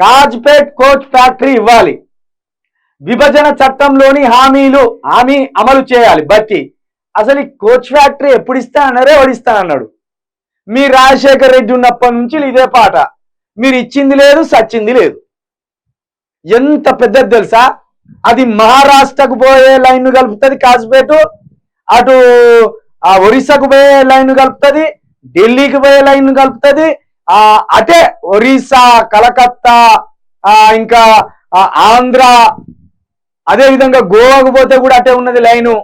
Kazipet coach factory ఇవ్వాలి, విభజన చట్టంలోని హామీ అమలు చేయాలి. బట్టి అసలు ఈ కోచ్ ఫ్యాక్టరీ ఎప్పుడు ఇస్తానన్నారే ఎవడిస్తానన్నాడు? మీ రాజశేఖర్ రెడ్డి ఉన్నప్పటి నుంచి ఇదే పాట, మీరు ఇచ్చింది లేదు సచ్చింది లేదు. ఎంత పెద్దది తెలుసా? అది మహారాష్ట్రకు పోయే లైన్ కలుపుతుంది కాజ్పేట్, అటు ఒరిస్సాకు పోయే లైన్ కలుపుతుంది, ఢిల్లీకి పోయే లైన్ కలుపుతుంది, అటే ఒరిస్సా, కలకత్తా, ఇంకా ఆంధ్ర, అదే విధంగా గోవాకు పోతే కూడా అటే ఉన్నది లైను.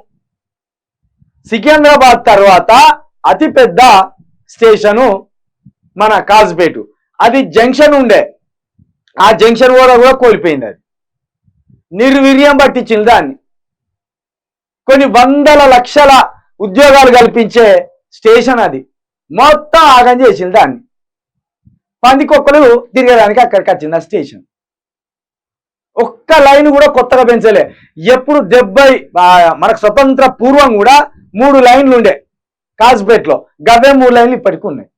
సికింద్రాబాద్ తర్వాత అతి పెద్ద స్టేషను మన కాజ్పేట్. అది జంక్షన్ ఉండే, ఆ జంక్షన్ కూడా కోల్పోయింది. అది నిర్వీర్యం పట్టించింది దాన్ని. కొన్ని వందల లక్షల ఉద్యోగాలు కల్పించే స్టేషన్ అది, మొత్తం ఆగం చేసింది దాన్ని. పందికొక్కలు తిరగడానికి అక్కడికి వచ్చింది ఆ స్టేషన్. ఒక్క లైన్ కూడా కొత్తగా పెంచలే. ఎప్పుడు మనకు స్వతంత్ర పూర్వం కూడా 3 లైన్లు ఉండే కాజ్పేట్లో, గవే 3 లైన్లు ఇప్పటికీ ఉన్నాయి.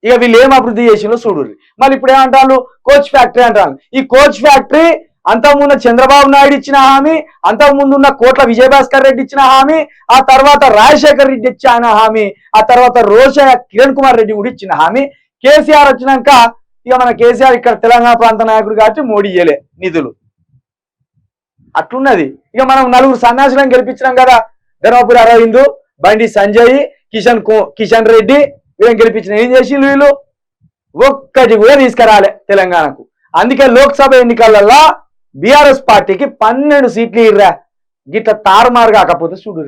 ఇక వీళ్ళు ఏం అభివృద్ధి చేసిందో చూడుర్రి. మళ్ళీ ఇప్పుడు ఏమంటారు? కోచ్ ఫ్యాక్టరీ అంటారు. ఈ కోచ్ ఫ్యాక్టరీ అంతకుముందు చంద్రబాబు నాయుడు ఇచ్చిన హామీ, అంతకుముందు ఉన్న కోట్ల విజయభాస్కర్ రెడ్డి ఇచ్చిన హామీ, ఆ తర్వాత రాజశేఖర్ రెడ్డి ఇచ్చిన హామీ, ఆ తర్వాత రోజా కిరణ్ కుమార్ రెడ్డి కూడా ఇచ్చిన హామీ. కేసీఆర్ వచ్చినాక ఇక మన కేసీఆర్ ఇక్కడ తెలంగాణ ప్రాంత నాయకుడు కాబట్టి మోడీ ఇయ్యలే నిధులు, అట్లున్నది. ఇక మనం 4 సన్యాసులను గెలిపించినాం కదా, ధర్మపురి అరవింద్, బండి సంజయ్, కిషన్ రెడ్డి, వీళ్ళని గెలిపించిన. ఏం చేసి వీళ్ళు ఒక్కటి కూడా తీసుకురాలే తెలంగాణకు. అందుకే లోక్సభ ఎన్నికలలో బీఆర్ఎస్ పార్టీకి 12 సీట్లు ఇర్రా. గిట్ల తారుమారు కాకపోతే చూడు.